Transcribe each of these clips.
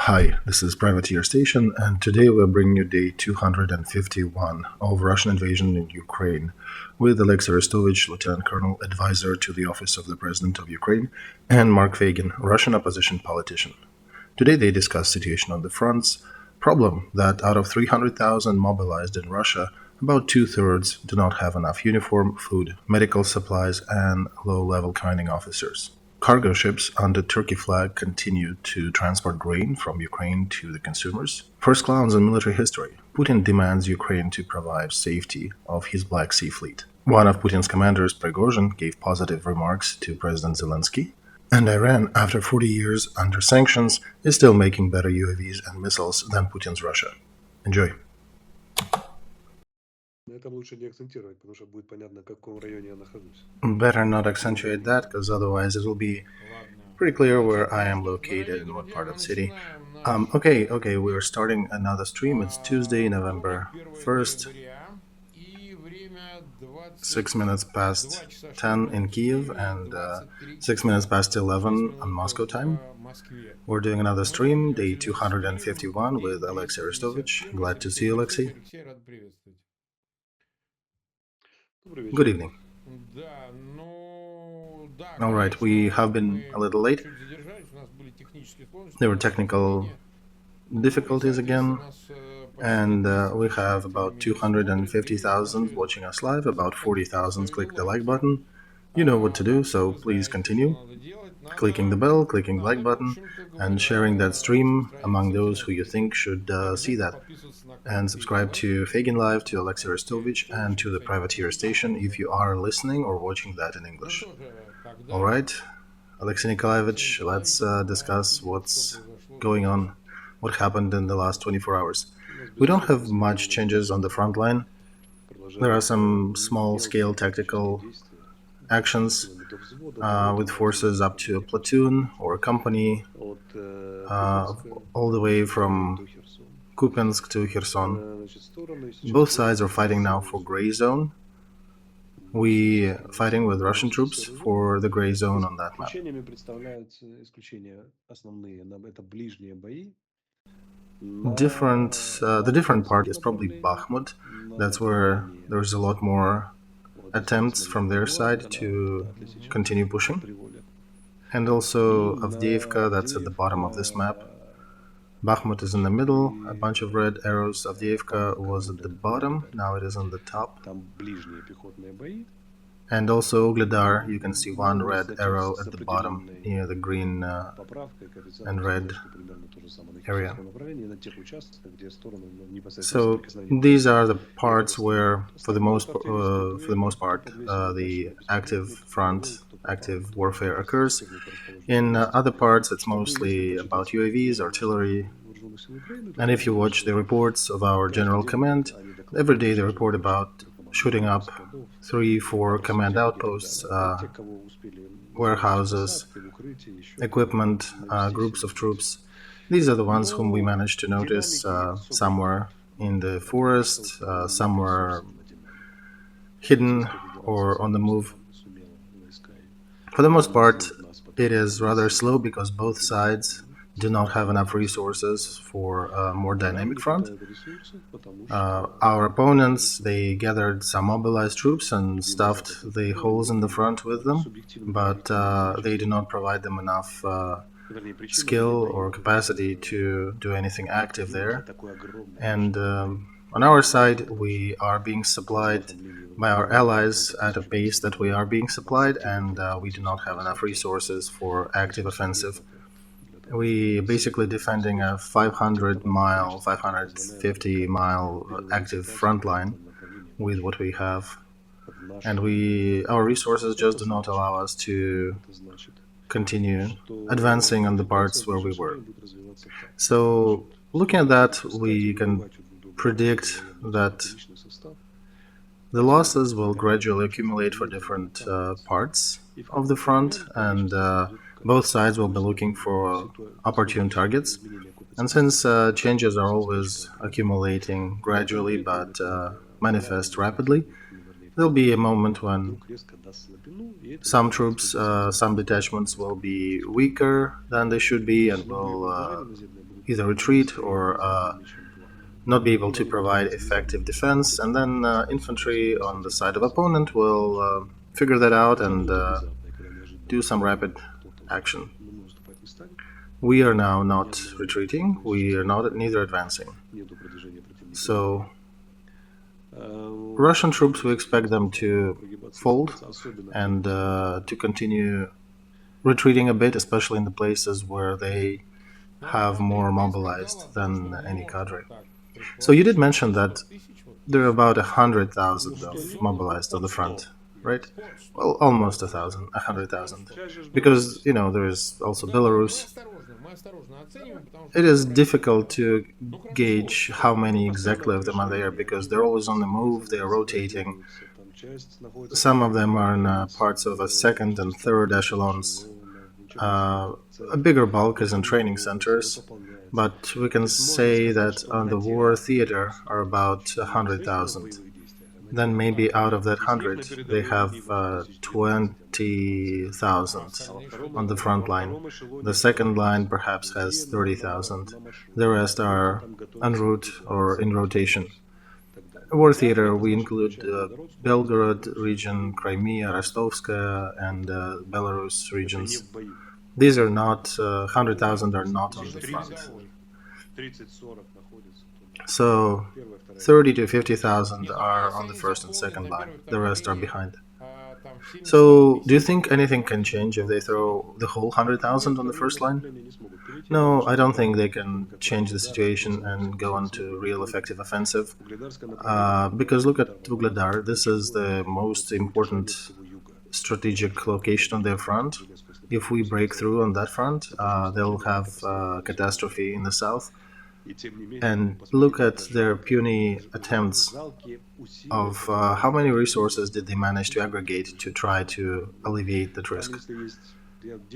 Hi, this is Privateer Station, and today we're bringing you day 251 of Russian invasion in Ukraine with Olexiy Arestovych, Lieutenant Colonel, Advisor to the Office of the President of Ukraine, and Mark Feygin, Russian opposition politician. Today they discuss situation on the fronts, problem that out of 300,000 mobilized in Russia, about two-thirds do not have enough uniform, food, medical supplies, and low-level commanding officers. Cargo ships under Turkey flag continue to transport grain from Ukraine to the consumers. First clowns in military history. Putin demands Ukraine to provide safety of his Black Sea fleet. One of Putin's commanders, Prigozhin, gave positive remarks to President Zelensky. And Iran, after 40 years under sanctions, is still making better UAVs and missiles than Putin's Russia. Enjoy. Better not accentuate that, because otherwise it will be pretty clear where I am located in what part of the city. Okay, we're starting another stream. It's Tuesday, November 1st, 6 minutes past 10 in Kiev and 6 minutes past 11 on Moscow time. We're doing another stream, day 251 with Olexiy Arestovich. Glad to see you, Olexiy. Good evening. All right, we have been a little late. There were technical difficulties again, and we have about 250,000 watching us live, about 40,000 click the like button. You know what to do, so please continue clicking the bell, clicking the like button, and sharing that stream among those who you think should see that. And subscribe to Feigin Live, to Olexiy Arestovich, and to the Privateer Station if you are listening or watching that in English. All right, Alexei Nikolaevich, let's discuss what's going on, what happened in the last 24 hours. We don't have much changes on the front line. There are some small-scale tactical actions with forces up to a platoon or a company, all the way from Kupiansk to Kherson. Both sides are fighting now for gray zone. We fighting with Russian troops for the gray zone on that map. The different part is probably Bakhmut. That's where there's a lot more attempts from their side to continue pushing. And also Avdiivka, that's at the bottom of this map. Bakhmut is in the middle, a bunch of red arrows. Avdiivka was at the bottom, now it is on the top. And also Ugledar, you can see one red arrow at the bottom near the green and red area. So these are the parts where, for the most part, the active front, active warfare occurs. In other parts, it's mostly about UAVs, artillery. And if you watch the reports of our general command, every day they report about shooting up 3-4 command outposts, warehouses, equipment, groups of troops. These are the ones whom we managed to notice somewhere in the forest, somewhere hidden or on the move. For the most part, it is rather slow because both sides do not have enough resources for a more dynamic front. Our opponents, they gathered some mobilized troops and stuffed the holes in the front with them, but they do not provide them enough skill or capacity to do anything active there. And on our side, we are being supplied by our allies at a pace that we are being supplied, and we do not have enough resources for active offensive. We basically defending a 500-mile, 550-mile active front line with what we have, and our resources just do not allow us to continue advancing on the parts where we were. So looking at that, we can predict that the losses will gradually accumulate for different parts of the front, and both sides will be looking for opportune targets. And since changes are always accumulating gradually but manifest rapidly, there'll be a moment when some troops, some detachments will be weaker than they should be and will either retreat or not be able to provide effective defense, and then infantry on the side of opponent will figure that out and do some rapid action. We are now not retreating. We are not neither advancing. So Russian troops, we expect them to fold and to continue retreating a bit, especially in the places where they have more mobilized than any cadre. So you did mention that there are about 100,000 of mobilized on the front, right? Well, almost 100,000, because there is also Belarus. It is difficult to gauge how many exactly of them are there because they're always on the move, they're rotating. Some of them are in parts of a second and third echelons. Uh, a bigger bulk is in training centers, but we can say that on the war theater are about 100,000. Then maybe out of that 100, they have 20,000 on the front line. The second line perhaps has 30,000. The rest are en route or in rotation. War theater, we include Belgorod region, Crimea, Rostovskaya, and Belarus regions. These are not, 100,000 are not on the front. So 30 to 50,000 are on the first and second line. The rest are behind. So do you think anything can change if they throw the whole 100,000 on the first line? No, I don't think they can change the situation and go on to real effective offensive. Because look at Vugledar, this is the most important strategic location on their front. If we break through on that front, they'll have catastrophe in the south. And look at their puny attempts of how many resources did they manage to aggregate to try to alleviate that risk.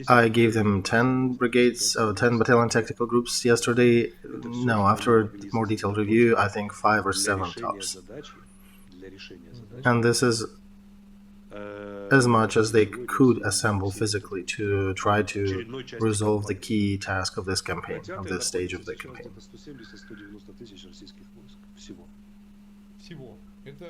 I gave them 10 brigades, 10 battalion tactical groups yesterday. No, after a more detailed review, I think 5 or 7 tops. And this is as much as they could assemble physically to try to resolve the key task of this campaign, of this stage of the campaign.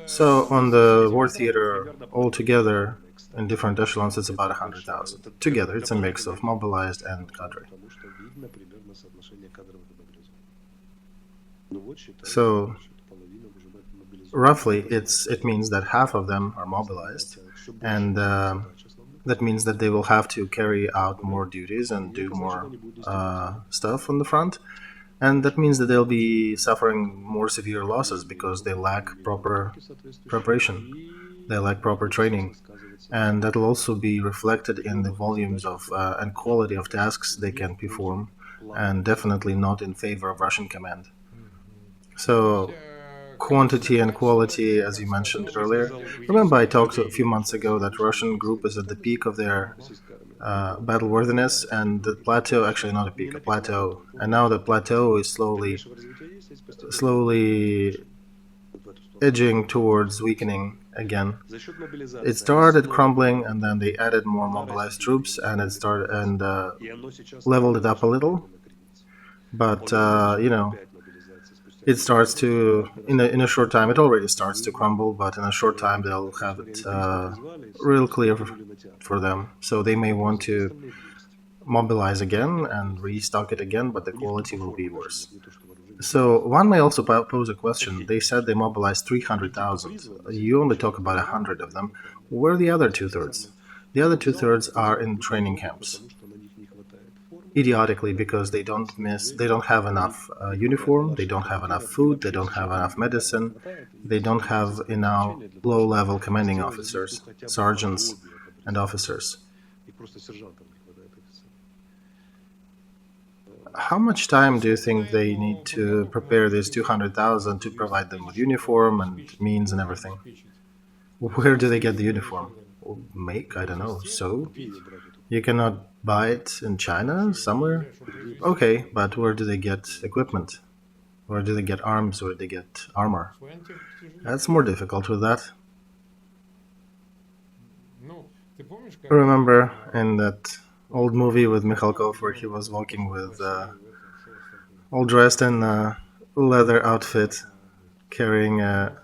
So on the war theater, altogether, in different echelons, it's about 100,000. Together, it's a mix of mobilized and cadre. So roughly, it means that half of them are mobilized, and that means that they will have to carry out more duties and do more stuff on the front. And that means that they'll be suffering more severe losses because they lack proper preparation, they lack proper training, and that'll also be reflected in the volumes of and quality of tasks they can perform, and definitely not in favor of Russian command. So quantity and quality, as you mentioned earlier. Remember, I talked a few months ago that Russian group is at the peak of their battle worthiness, and the plateau, actually not a peak, a plateau. And now the plateau is slowly edging towards weakening again. It started crumbling, and then they added more mobilized troops, and it started and leveled it up a little. But it starts to in a short time. It already starts to crumble, but in a short time they'll have it real clear for them. So they may want to mobilize again and restock it again, but the quality will be worse. So one may also pose a question. They said they mobilized 300,000. You only talk about 100 of them. Where are the other two-thirds? The other two-thirds are in training camps. Idiotically, because they don't have enough uniform, they don't have enough food, they don't have enough medicine, they don't have enough low-level commanding officers, sergeants, and officers. How much time do you think they need to prepare these 200,000 to provide them with uniform and means and everything? Where do they get the uniform? Make? I don't know. So? You cannot buy it in China somewhere? Okay, but where do they get equipment? Where do they get arms? Where do they get armor? That's more difficult with that. Remember in that old movie with Mikhalkov where he was walking with all dressed in a leather outfit, carrying a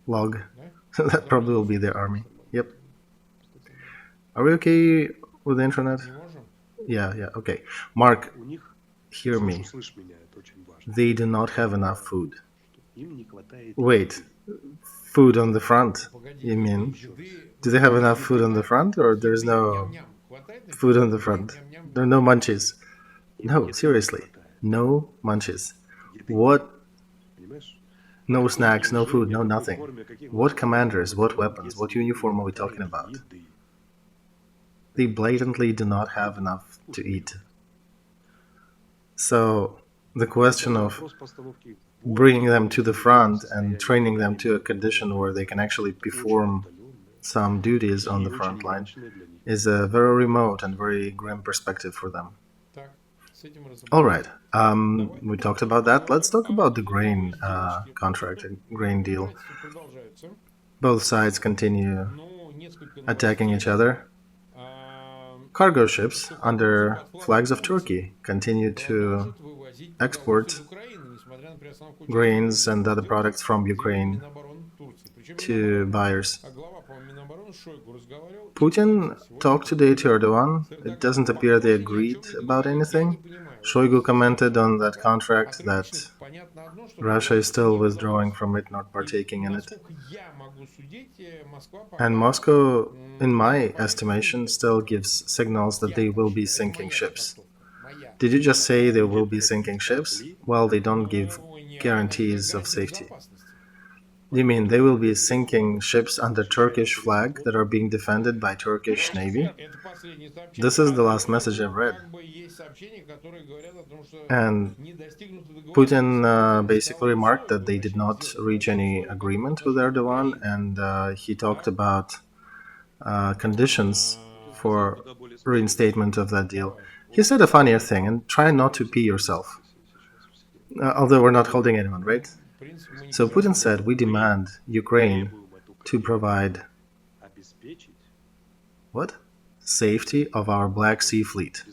log. That probably will be their army. Yep. Are we okay with the internet? Yeah, yeah, okay. Mark, hear me. They do not have enough food. Wait, food on the front? You mean, do they have enough food on the front, or there's no food on the front? There are no munchies. No, seriously, no munchies. What? No snacks, no food, no nothing. What commanders, what weapons, what uniform are we talking about? They blatantly do not have enough to eat. So the question of bringing them to the front and training them to a condition where they can actually perform some duties on the front line is a very remote and very grim perspective for them. All right, we talked about that. Let's talk about the grain contract, grain deal. Both sides continue attacking each other. Cargo ships under flags of Turkey continue to export grains and other products from Ukraine to buyers. Putin talked today to Erdogan. It doesn't appear they agreed about anything. Shoigu commented on that contract that Russia is still withdrawing from it, not partaking in it. And Moscow, in my estimation, still gives signals that they will be sinking ships. Did you just say they will be sinking ships? Well, they don't give guarantees of safety. You mean they will be sinking ships under Turkish flag that are being defended by Turkish Navy? This is the last message I've read. And Putin basically remarked that they did not reach any agreement with Erdogan, and he talked about conditions for reinstatement of that deal. He said a funnier thing, and try not to pee yourself. Although we're not holding anyone, right? So Putin said, we demand Ukraine to provide what? Safety of our Black Sea fleet.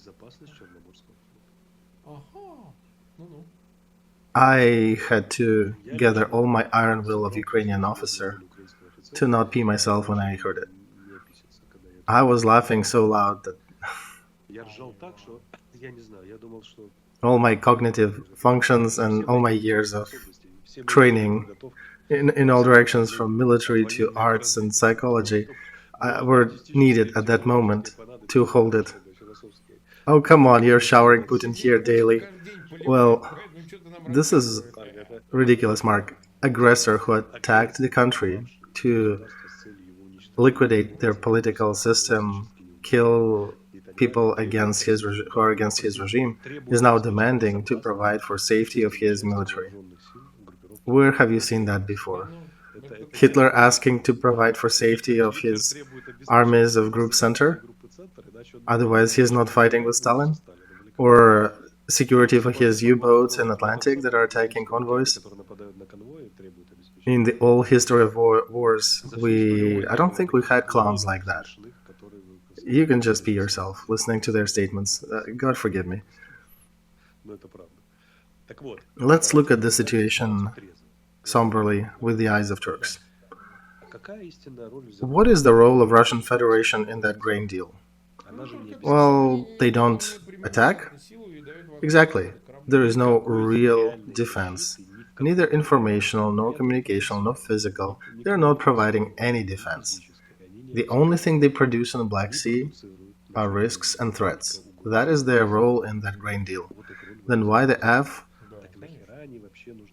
I had to gather all my iron will of Ukrainian officer to not pee myself when I heard it. I was laughing so loud that all my cognitive functions and all my years of training in all directions, from military to arts and psychology, were needed at that moment to hold it. Oh, come on, you're showering Putin here daily. Well, this is ridiculous, Mark. Aggressor who attacked the country to liquidate their political system, kill people who are against his regime, is now demanding to provide for safety of his military. Where have you seen that before? Hitler asking to provide for safety of his armies of Group Center? Otherwise, he's not fighting with Stalin? Or security for his U-boats in Atlantic that are attacking convoys? In the whole history of wars, I don't think we've had clowns like that. You can just be yourself, listening to their statements. God forgive me. Let's look at the situation somberly with the eyes of Turks. What is the role of Russian Federation in that grain deal? Well, they don't attack? Exactly. There is no real defense. Neither informational, nor communicational, nor physical. They're not providing any defense. The only thing they produce in the Black Sea are risks and threats. That is their role in that grain deal. Then why the F?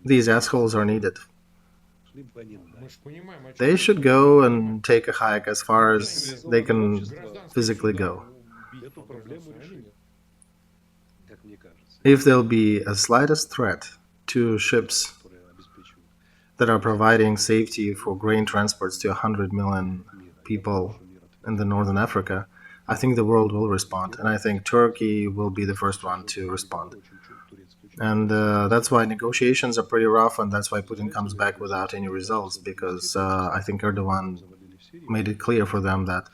These assholes are needed. They should go and take a hike as far as they can physically go. If there'll be a slightest threat to ships that are providing safety for grain transports to 100 million people in the northern Africa, I think the world will respond, and I think Turkey will be the first one to respond. And that's why negotiations are pretty rough, and that's why Putin comes back without any results, because I think Erdogan made it clear for them that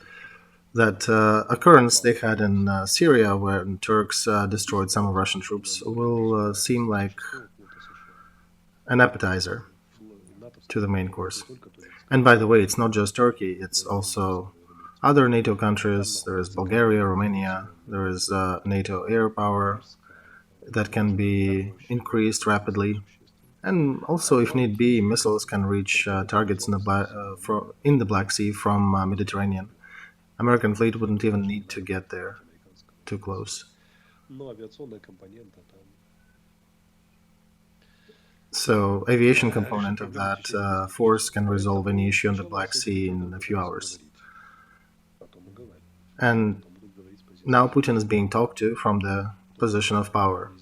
That occurrence they had in Syria, where Turks destroyed some of Russian troops, will seem like an appetizer to the main course. And by the way, it's not just Turkey, it's also other NATO countries. There is Bulgaria, Romania, there is NATO air power that can be increased rapidly. And also, if need be, missiles can reach targets in the Black Sea from Mediterranean. American fleet wouldn't even need to get there too close. So, aviation component of that force can resolve any issue in the Black Sea in a few hours. And now Putin is being talked to from the position of power.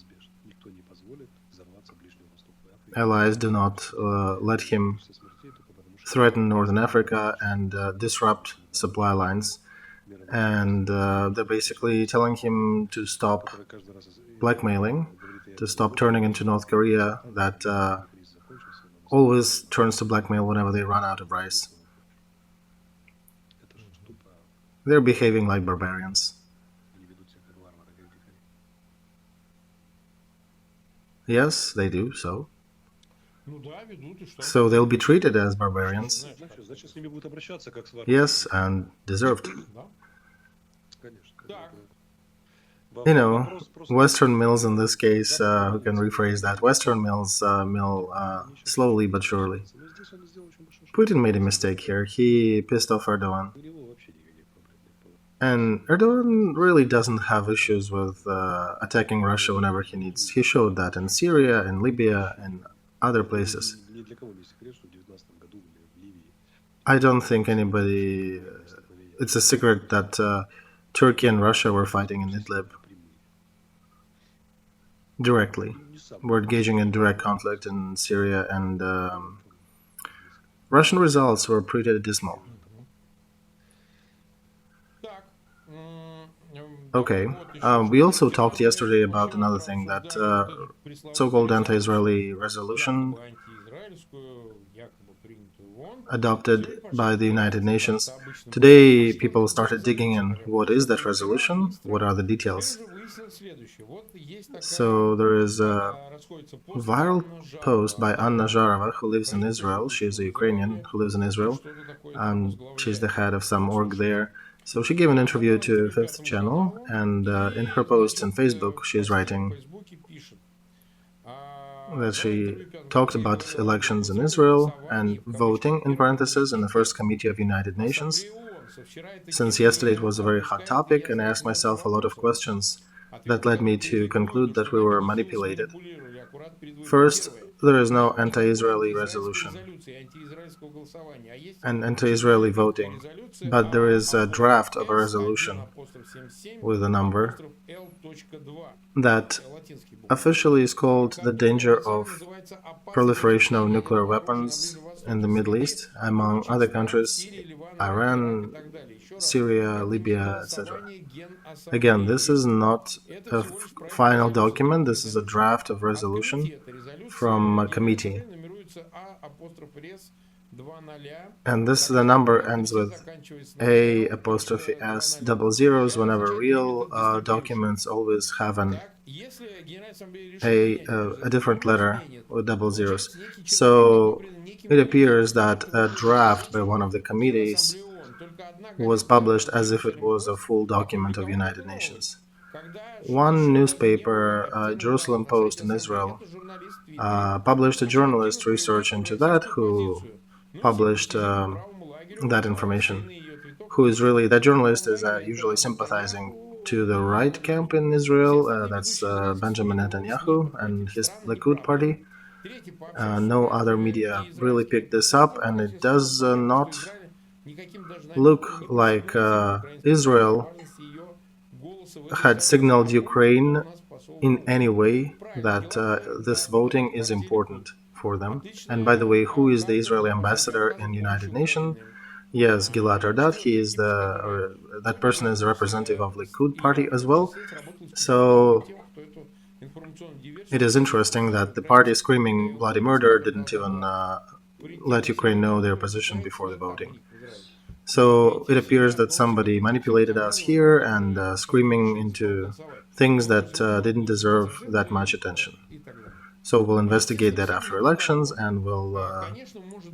Allies do not let him threaten Northern Africa and disrupt supply lines. And they're basically telling him to stop blackmailing, to stop turning into North Korea, that always turns to blackmail whenever they run out of rice. They're behaving like barbarians. Yes, they do so. So they'll be treated as barbarians. Yes, and deserved. You know, Western mills in this case, who can rephrase that? Western mills mill slowly but surely. Putin made a mistake here. He pissed off Erdogan. And Erdogan really doesn't have issues with attacking Russia whenever he needs. He showed that in Syria, in Libya, and other places. I don't think anybody. It's a secret that Turkey and Russia were fighting in Idlib directly. We're engaging in direct conflict in Syria, and Russian results were pretty dismal. Okay. We also talked yesterday about another thing, that so-called anti-Israeli resolution adopted by the United Nations. Today, people started digging in. What is that resolution? What are the details? So there is a viral post by Anna Zharova, who lives in Israel. She's a Ukrainian who lives in Israel, and she's the head of some org there. So she gave an interview to Fifth Channel, and in her post on Facebook, she's writing that she talked about elections in Israel and voting, in parentheses, in the first committee of United Nations. Since yesterday it was a very hot topic, and I asked myself a lot of questions that led me to conclude that we were manipulated. First, there is no anti-Israeli resolution and anti-Israeli voting, but there is a draft of a resolution with a number that officially is called the danger of proliferation of nuclear weapons in the Middle East, among other countries, Iran, Syria, Libya, etc. Again, this is not a final document, this is a draft of resolution from a committee. And the number ends with A apostrophe S double zeros. Whenever real documents always have a different letter with double zeros. So it appears that a draft by one of the committees was published as if it was a full document of United Nations. One newspaper, Jerusalem Post in Israel, published a journalist research into that, who published that information, who is really, that journalist is usually sympathizing to the right camp in Israel, that's Benjamin Netanyahu and his Likud party. No other media really picked this up, and it does not look like Israel had signaled Ukraine in any way that this voting is important for them. And by the way, who is the Israeli ambassador in United Nations? Yes, Gilad Ardat. He is that person is a representative of Likud party as well. So it is interesting that the party screaming bloody murder didn't even let Ukraine know their position before the voting. So it appears that somebody manipulated us here and screaming into things that didn't deserve that much attention. So we'll investigate that after elections and we'll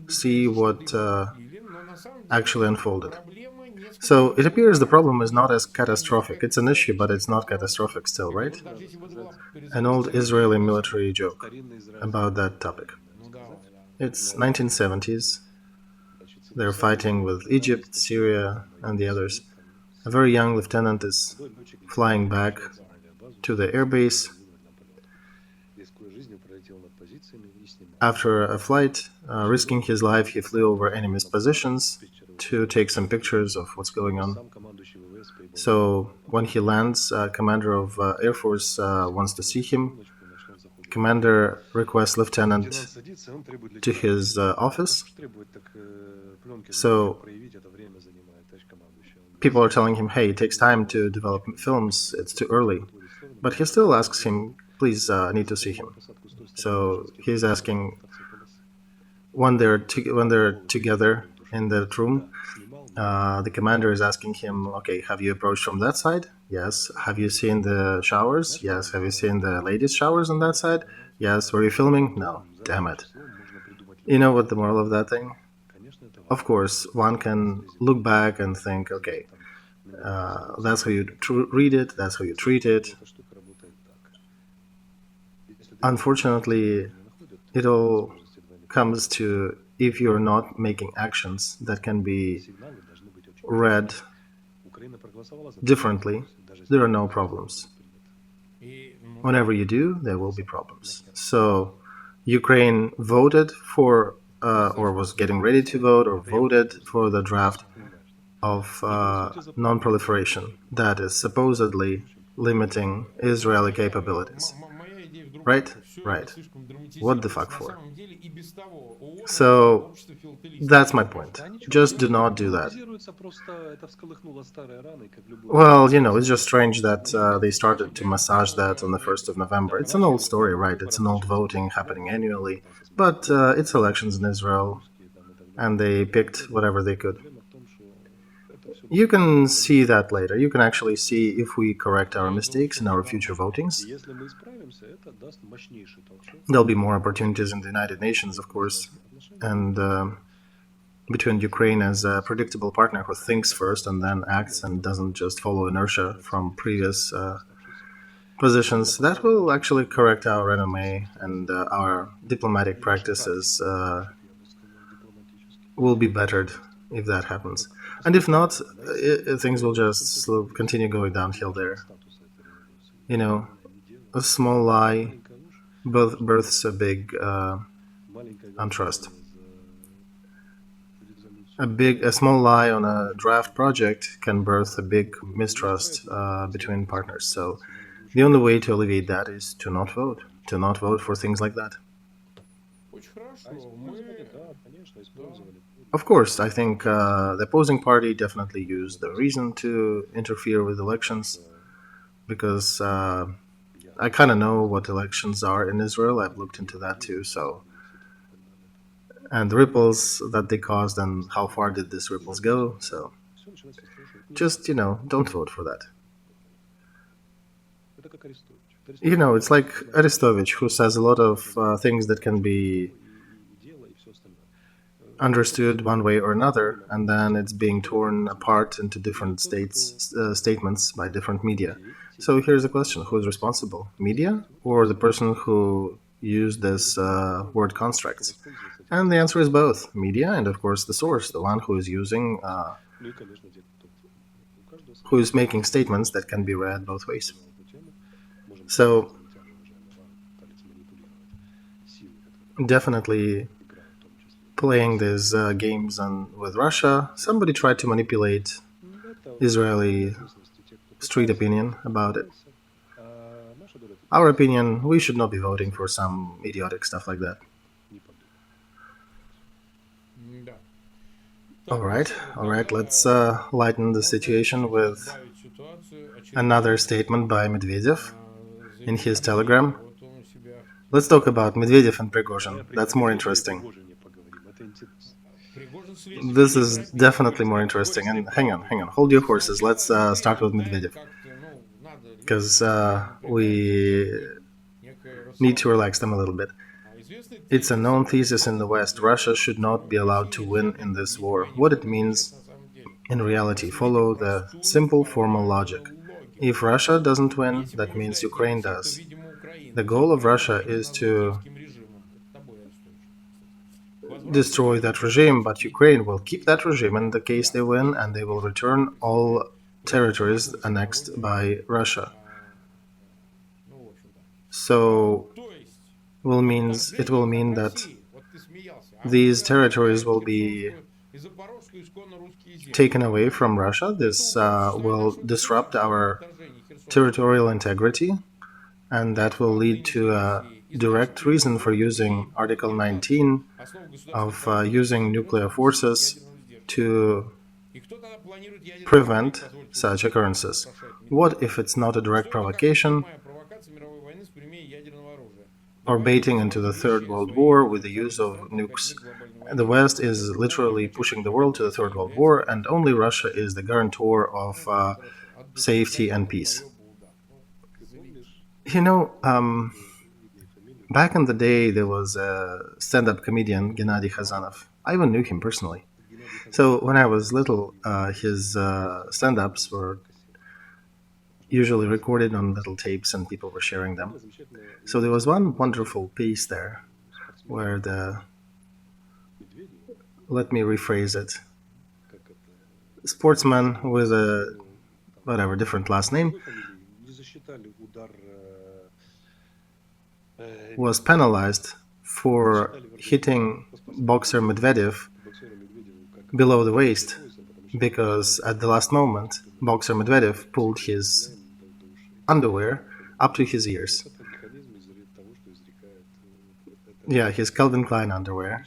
see what actually unfolded. So it appears the problem is not as catastrophic. It's an issue, but it's not catastrophic still, right? An old Israeli military joke about that topic. It's 1970s. They're fighting with Egypt, Syria, and the others. A very young lieutenant is flying back to the airbase. After a flight, risking his life, he flew over enemy's positions to take some pictures of what's going on. So when he lands, commander of Air Force wants to see him. Commander requests lieutenant to his office. So people are telling him, hey, it takes time to develop films, it's too early. But he still asks him, please, I need to see him. So he's asking, when they're together in the room, the commander is asking him, okay, have you approached from that side? Yes. Have you seen the showers? Yes. Have you seen the ladies' showers on that side? Yes. Were you filming? No. Damn it. You know what the moral of that thing? Of course, one can look back and think, okay, that's how you read it, that's how you treat it. Unfortunately, it all comes to if you're not making actions that can be read differently, there are no problems. Whenever you do, there will be problems. So Ukraine voted for, or was getting ready to vote, or voted for the draft of non-proliferation that is supposedly limiting Israeli capabilities. Right? Right. What the fuck for? So that's my point. Just do not do that. Well, it's just strange that they started to massage that on the 1st of November. It's an old story, right? It's an old voting happening annually. But it's elections in Israel, and they picked whatever they could. You can see that later. You can actually see if we correct our mistakes in our future votings. There'll be more opportunities in the United Nations, of course, and between Ukraine as a predictable partner who thinks first and then acts and doesn't just follow inertia from previous positions, that will actually correct our resume and our diplomatic practices will be bettered if that happens. And if not, things will just continue going downhill there. A small lie births a big untrust. A small lie on a draft project can birth a big mistrust between partners. So the only way to alleviate that is to not vote for things like that. Of course, I think the opposing party definitely used the reason to interfere with elections because I kind of know what elections are in Israel. I've looked into that too, and the ripples that they caused and how far did these ripples go. So just, don't vote for that. It's like Arestovych, who says a lot of things that can be understood one way or another, and then it's being torn apart into different statements by different media. So here's the question: who's responsible, media or the person who used this word constructs? And the answer is both: media and, of course, the source, the one who is who is making statements that can be read both ways. So definitely playing these games with Russia, somebody tried to manipulate Israeli street opinion about it. Our opinion, we should not be voting for some idiotic stuff like that. All right, let's lighten the situation with another statement by Medvedev in his telegram. Let's talk about Medvedev and Prigozhin. That's more interesting. This is definitely more interesting. And hang on, hold your horses. Let's start with Medvedev, because we need to relax them a little bit. It's a known thesis in the West. Russia should not be allowed to win in this war. What it means in reality, follow the simple formal logic. If Russia doesn't win, that means Ukraine does. The goal of Russia is to destroy that regime, but Ukraine will keep that regime in the case they win, and they will return all territories annexed by Russia. So it will mean that these territories will be taken away from Russia. This will disrupt our territorial integrity, and that will lead to a direct reason for using Article 19 of using nuclear forces to prevent such occurrences. What if it's not a direct provocation or baiting into the Third World War with the use of nukes? The West is literally pushing the world to the Third World War, and only Russia is the guarantor of safety and peace. You know, back in the day, there was a stand-up comedian, Gennady Khazanov. I even knew him personally. So when I was little, his stand-ups were usually recorded on little tapes, and people were sharing them. So there was one wonderful piece there where let me rephrase it, sportsman with a different last name was penalized for hitting boxer Medvedev below the waist, because at the last moment boxer Medvedev pulled his underwear up to his ears. Yeah, his Calvin Klein underwear.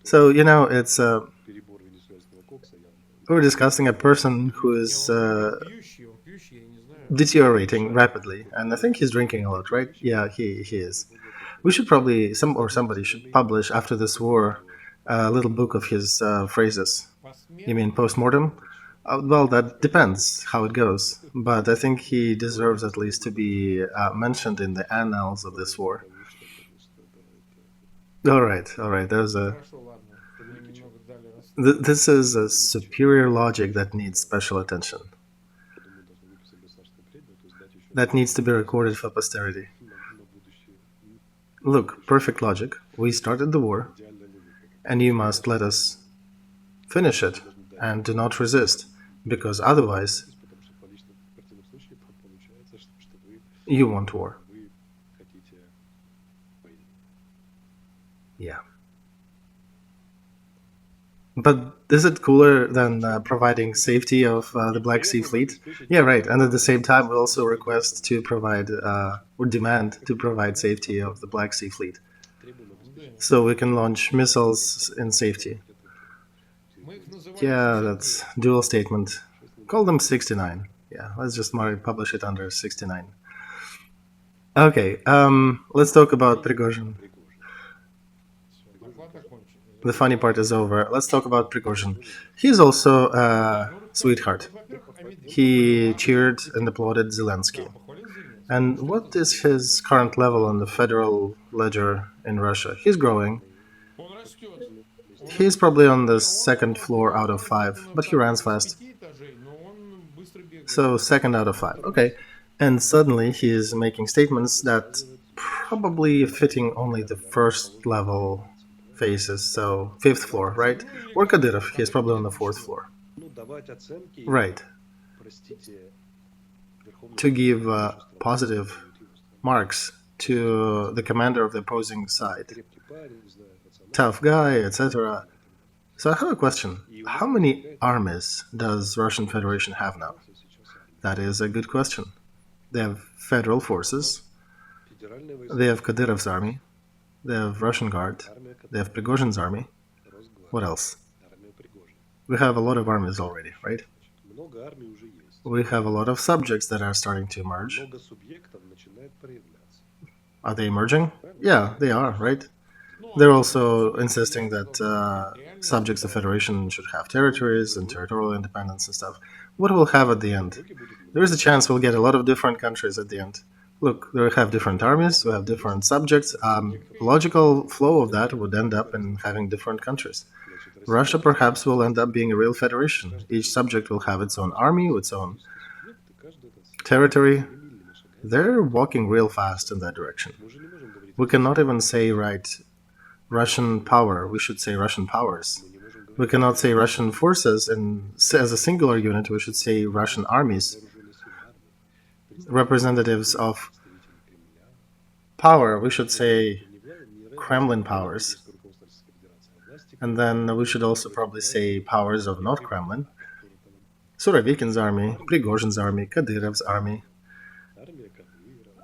So, it's we're discussing a person who is deteriorating rapidly, and I think he's drinking a lot, right? Yeah, he is. We should probably, somebody should publish after this war a little book of his phrases. You mean post-mortem? Well, that depends how it goes, but I think he deserves at least to be mentioned in the annals of this war. All right. This is a superior logic that needs special attention. That needs to be recorded for posterity. Look, perfect logic. We started the war, and you must let us finish it, and do not resist, because otherwise you want war. Yeah. But is it cooler than providing safety of the Black Sea Fleet? Yeah, right. And at the same time, we also request to provide, or demand to provide safety of the Black Sea Fleet, so we can launch missiles in safety. Yeah, that's dual statement. Call them 69. Yeah, let's just publish it under 69. Okay, let's talk about Prigozhin. The funny part is over. Let's talk about Prigozhin. He's also a sweetheart. He cheered and applauded Zelensky. And what is his current level on the federal ledger in Russia? He's growing. He's probably on the second floor out of 5, but he runs fast. So second out of 5. Okay. And suddenly he's making statements that probably fitting only the first level phases, so 5th floor, right? Or Kadyrov, he's probably on the 4th floor. Right. To give positive marks to the commander of the opposing side. Tough guy, etc. So I have a question. How many armies does Russian Federation have now? That is a good question. They have federal forces. They have Kadyrov's army. They have Russian Guard. They have Prigozhin's army. What else? We have a lot of armies already, right? We have a lot of subjects that are starting to emerge. Are they emerging? Yeah, they are, right? They're also insisting that subjects of federation should have territories and territorial independence and stuff. What we'll have at the end? There is a chance we'll get a lot of different countries at the end. Look, we have different armies, we have different subjects. Logical flow of that would end up in having different countries. Russia perhaps will end up being a real federation. Each subject will have its own army, its own territory. They're walking real fast in that direction. We cannot even say, right, Russian power. We should say Russian powers. We cannot say Russian forces and as a singular unit. We should say Russian armies. Representatives of power. We should say Kremlin powers. And then we should also probably say powers of not Kremlin. Surovikin's army, Prigozhin's army, Kadyrov's army,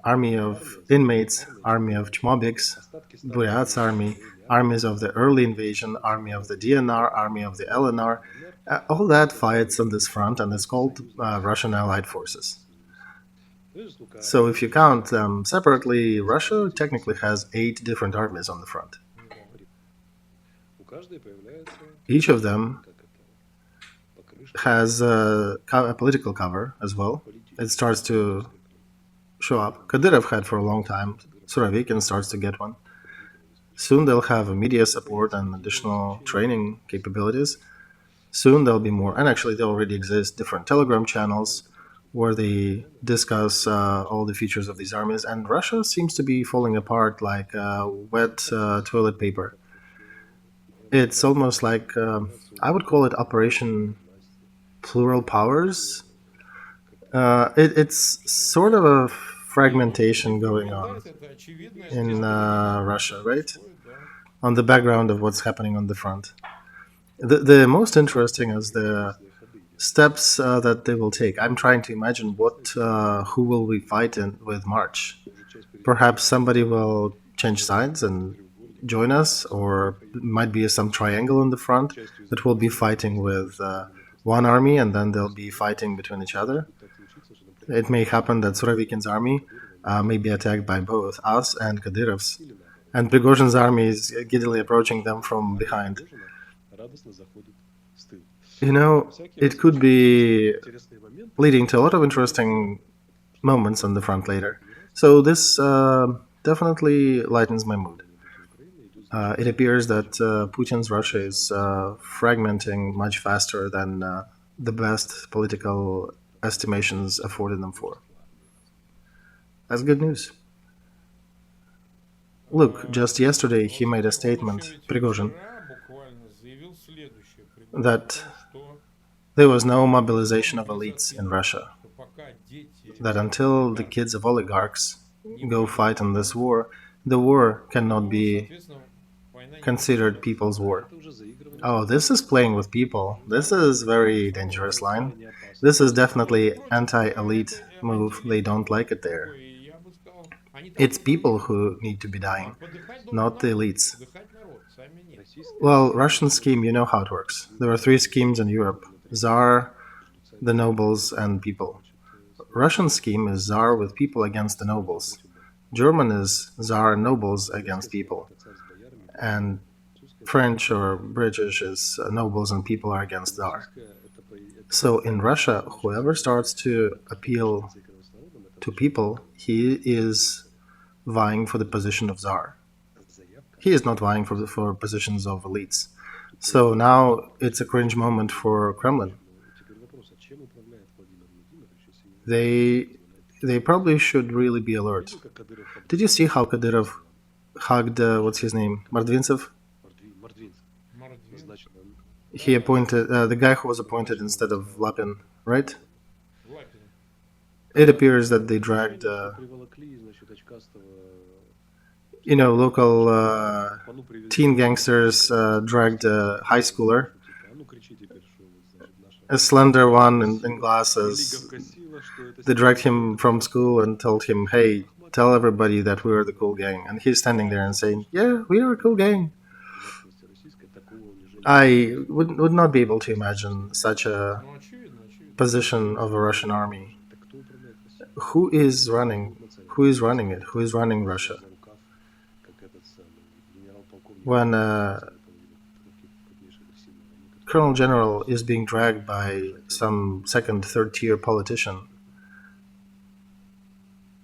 army of inmates, army of Chmobiks, Buryat's army, armies of the early invasion, army of the DNR, army of the LNR. All that fights on this front and is called Russian Allied Forces. So if you count them separately, Russia technically has 8 different armies on the front. Each of them has a political cover as well. It starts to show up. Kadyrov had for a long time. Surovikin starts to get one. Soon they'll have media support and additional training capabilities. Soon there'll be more, and actually there already exist different Telegram channels where they discuss all the features of these armies. And Russia seems to be falling apart like wet toilet paper. It's almost like I would call it Operation Plural Powers. It's sort of a fragmentation going on in Russia, right? On the background of what's happening on the front. The most interesting is the steps that they will take. I'm trying to imagine who will we fight with March. Perhaps somebody will change sides and join us, or it might be some triangle in the front that will be fighting with one army, and then they'll be fighting between each other. It may happen that Surovikin's army may be attacked by both us and Kadyrov's, and Prigozhin's army is giddily approaching them from behind. It could be leading to a lot of interesting moments on the front later. So this definitely lightens my mood. It appears that Putin's Russia is fragmenting much faster than the best political estimations afforded them for. That's good news. Look, just yesterday he made a statement, Prigozhin, that there was no mobilization of elites in Russia. That until the kids of oligarchs go fight in this war, the war cannot be considered people's war. Oh, this is playing with people. This is a very dangerous line. This is definitely anti-elite move. They don't like it there. It's people who need to be dying, not the elites. Well, Russian scheme, you know how it works. There are 3 schemes in Europe: Tsar, the nobles, and people. Russian scheme is Tsar with people against the nobles. German is Tsar and nobles against people. And French or British is nobles and people are against Tsar. So in Russia, whoever starts to appeal to people, he is vying for the position of Tsar. He is not vying for positions of elites. So now it's a cringe moment for Kremlin. They probably should really be alert. Did you see how Kadyrov hugged, what's his name, Mordvintsev? He appointed, the guy who was appointed instead of Lapin, right? It appears that they dragged, local teen gangsters dragged a high schooler, a slender one in glasses. They dragged him from school and told him, hey, tell everybody that we are the cool gang. And he's standing there and saying, yeah, we are a cool gang. I would not be able to imagine such a position of a Russian army. Who is running it? Who is running Russia? When a colonel general is being dragged by some second, third tier politician,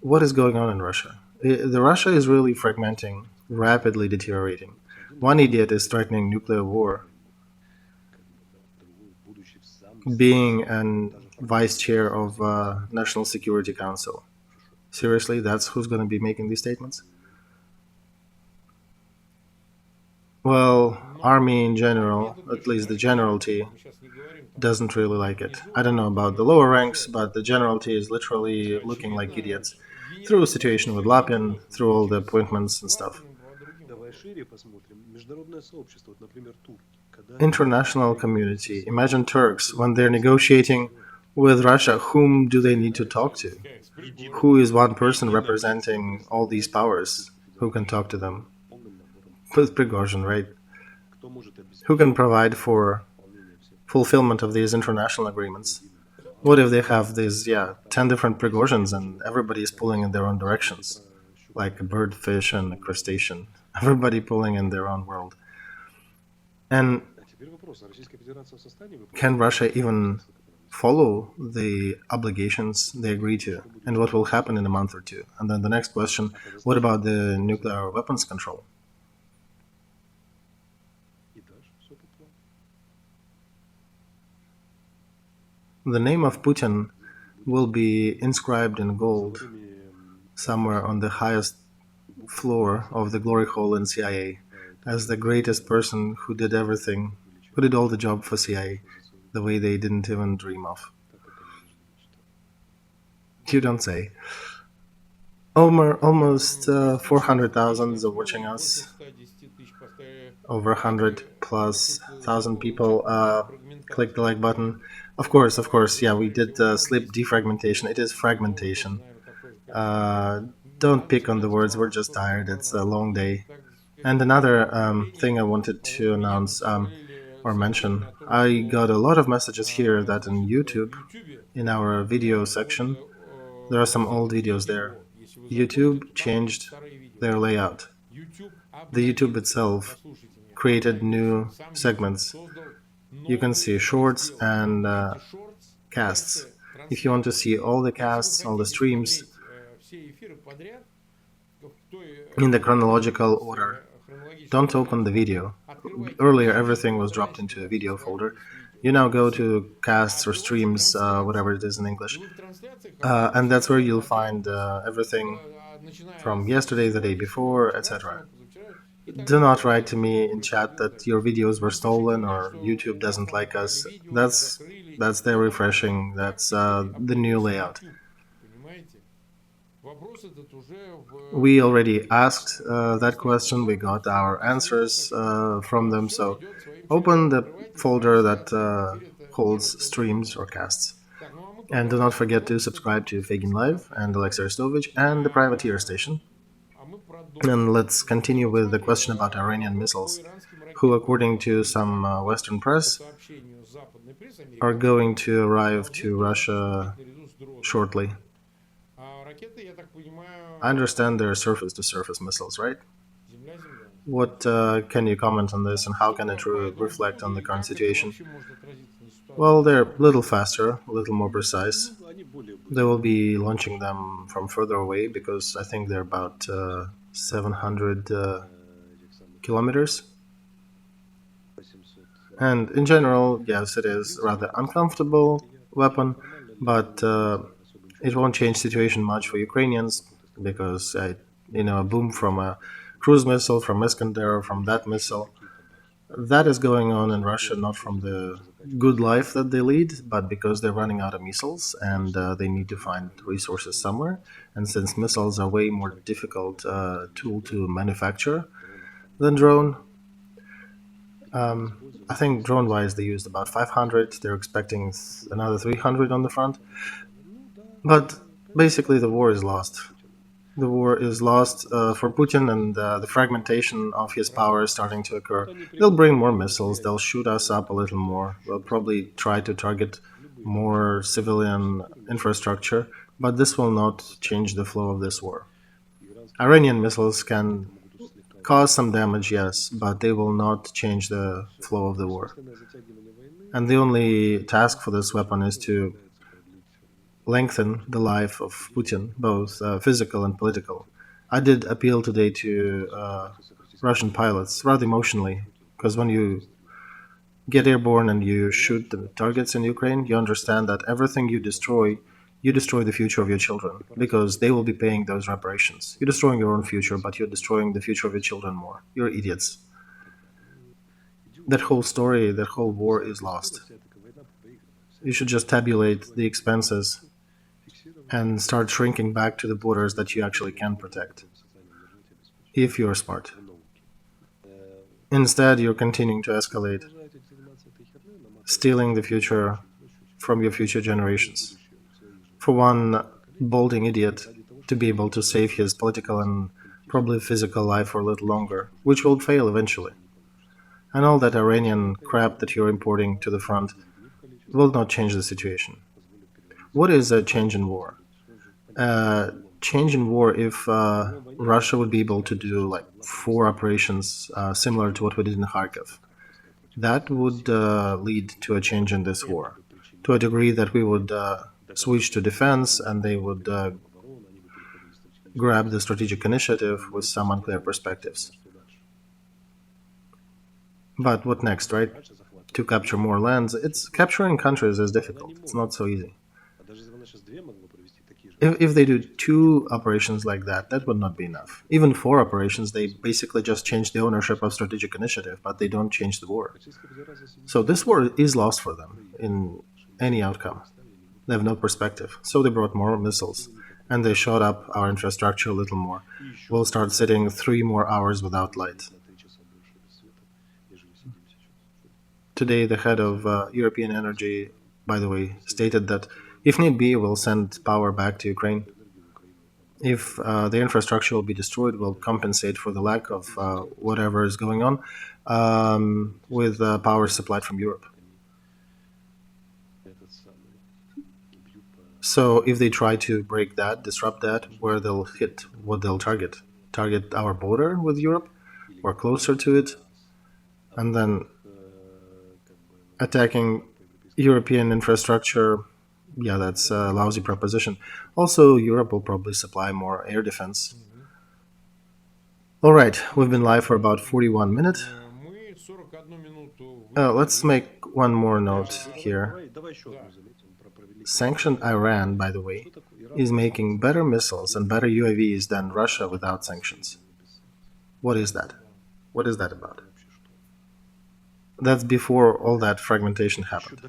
what is going on in Russia? The Russia is really fragmenting, rapidly deteriorating. One idiot is threatening nuclear war, being an vice chair of National Security Council. Seriously, that's who's going to be making these statements? Well, army in general, at least the generalty, doesn't really like it. I don't know about the lower ranks, but the generalty is literally looking like idiots through a situation with Lapin, through all the appointments and stuff. International community, imagine Turks when they're negotiating with Russia, whom do they need to talk to? Who is one person representing all these powers? Who can talk to them? With Prigozhin, right? Who can provide for fulfillment of these international agreements? What if they have these, 10 different Prigozhins and everybody is pulling in their own directions? Like a bird, fish, and a crustacean. Everybody pulling in their own world. And can Russia even follow the obligations they agree to? And what will happen in a month or two? And then the next question, what about the nuclear weapons control? The name of Putin will be inscribed in gold somewhere on the highest floor of the glory hole in CIA as the greatest person who did everything, who did all the job for CIA, the way they didn't even dream of. You don't say. Almost 400,000 are watching us. Over 100 plus thousand people click the like button. Of course, yeah, we did sleep defragmentation. It is fragmentation. Don't pick on the words, we're just tired. It's a long day. And another thing I wanted to announce or mention, I got a lot of messages here that in YouTube, in our video section, there are some old videos there. YouTube changed their layout. The YouTube itself created new segments. You can see shorts and casts. If you want to see all the casts, all the streams, in the chronological order, don't open the video. Earlier, everything was dropped into a video folder. You now go to casts or streams, whatever it is in English, and that's where you'll find everything from yesterday, the day before, etc. Do not write to me in chat that your videos were stolen or YouTube doesn't like us. That's their refreshing. That's the new layout. We already asked that question. We got our answers from them. So open the folder that holds streams or casts. And do not forget to subscribe to Feigin Live and Olexiy Arestovych and the privateer station. And let's continue with the question about Iranian missiles, who, according to some Western press, are going to arrive to Russia shortly. I understand they're surface-to-surface missiles, right? What can you comment on this, and how can it reflect on the current situation? Well, they're a little faster, a little more precise. They will be launching them from further away because I think they're about 700 kilometers. And in general, yes, it is a rather uncomfortable weapon, but it won't change the situation much for Ukrainians because, a boom from a cruise missile, from Iskander, from that missile, that is going on in Russia not from the good life that they lead, but because they're running out of missiles and they need to find resources somewhere. And since missiles are way more difficult tool to manufacture than drone, I think drone-wise they used about 500. They're expecting another 300 on the front. But basically the war is lost. The war is lost for Putin, and the fragmentation of his power is starting to occur. They'll bring more missiles, they'll shoot us up a little more, they'll probably try to target more civilian infrastructure, but this will not change the flow of this war. Iranian missiles can cause some damage, yes, but they will not change the flow of the war. And the only task for this weapon is to lengthen the life of Putin, both physical and political. I did appeal today to Russian pilots rather emotionally, because when you get airborne and you shoot the targets in Ukraine, you understand that everything you destroy the future of your children because they will be paying those reparations. You're destroying your own future, but you're destroying the future of your children more. You're idiots. That whole story, that whole war is lost. You should just tabulate the expenses and start shrinking back to the borders that you actually can protect, if you're smart. Instead, you're continuing to escalate, stealing the future from your future generations. For one balding idiot to be able to save his political and probably physical life for a little longer, which will fail eventually. And all that Iranian crap that you're importing to the front will not change the situation. What is a change in war? Change in war if Russia would be able to do like 4 operations similar to what we did in Kharkiv. That would lead to a change in this war, to a degree that we would switch to defense and they would grab the strategic initiative with some unclear perspectives. But what next, right? To capture more lands, capturing countries is difficult. It's not so easy. If they do 2 operations like that, that would not be enough. Even 4 operations, they basically just change the ownership of strategic initiative, but they don't change the war. So this war is lost for them in any outcome. They have no perspective. So they brought more missiles, and they shot up our infrastructure a little more. We'll start sitting 3 more hours without light. Today, the head of European Energy, by the way, stated that if need be, we'll send power back to Ukraine. If the infrastructure will be destroyed, we'll compensate for the lack of whatever is going on with power supplied from Europe. So if they try to break that, disrupt that, where they'll hit, what they'll target? Target our border with Europe or closer to it, and then attacking European infrastructure. Yeah, that's a lousy proposition. Also, Europe will probably supply more air defense. All right, we've been live for about 41 minutes. Let's make one more note here. Sanctioned Iran, by the way, is making better missiles and better UAVs than Russia without sanctions. What is that? What is that about? That's before all that fragmentation happened.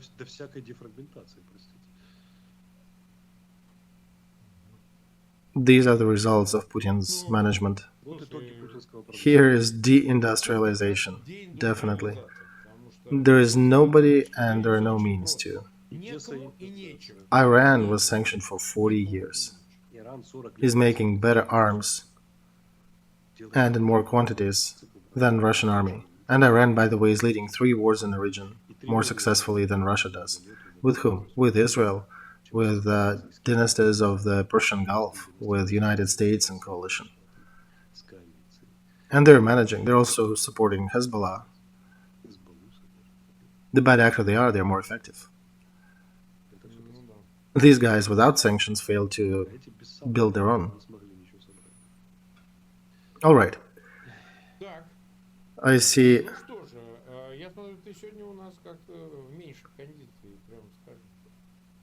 These are the results of Putin's management. Here is deindustrialization, definitely. There is nobody and there are no means to. Iran was sanctioned for 40 years. Is making better arms and in more quantities than Russian army. And Iran, by the way, is leading 3 wars in the region more successfully than Russia does. With whom? With Israel, with dynasties of the Persian Gulf, with United States and coalition. And they're managing. They're also supporting Hezbollah. The bad actor they are, they're more effective. These guys, without sanctions, failed to build their own. All right. I see.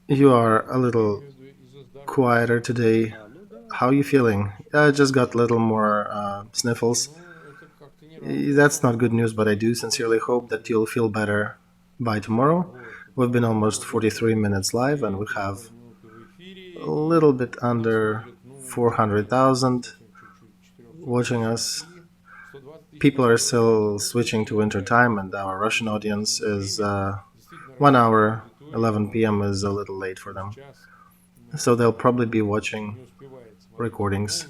You are a little quieter today. How are you feeling? I just got a little more sniffles. That's not good news, but I do sincerely hope that you'll feel better by tomorrow. We've been almost 43 minutes live, and we have a little bit under 400,000 watching us. People are still switching to winter time, and our Russian audience is 1 hour, 11 p.m. is a little late for them. So they'll probably be watching recordings.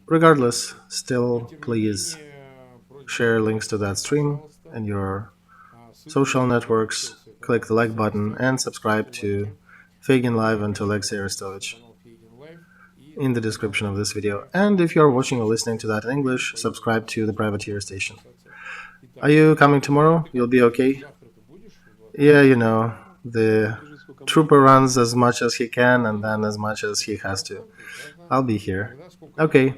Regardless, still please share links to that stream in your social networks, click the like button, and subscribe to Feigin Live and to Olexiy Arestovych. in the description of this video. And if you're watching or listening to that in English, subscribe to the privateer station. Are you coming tomorrow? You'll be okay? Yeah, the trooper runs as much as he can and then as much as he has to. I'll be here. Okay.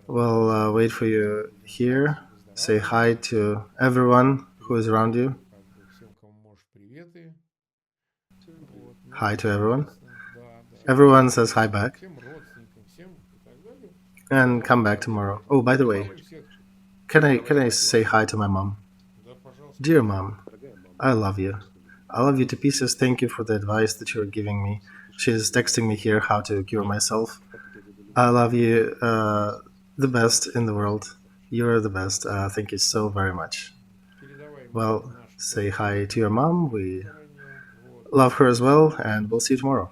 Well, wait for you here. Say hi to everyone who is around you. Hi to everyone. Everyone says hi back. And come back tomorrow. Oh, by the way, can I say hi to my mom? Dear mom, I love you. I love you to pieces. Thank you for the advice that you're giving me. She's texting me here how to cure myself. I love you, the best in the world. You're the best. Thank you so very much. Well, say hi to your mom. We love her as well, and we'll see you tomorrow.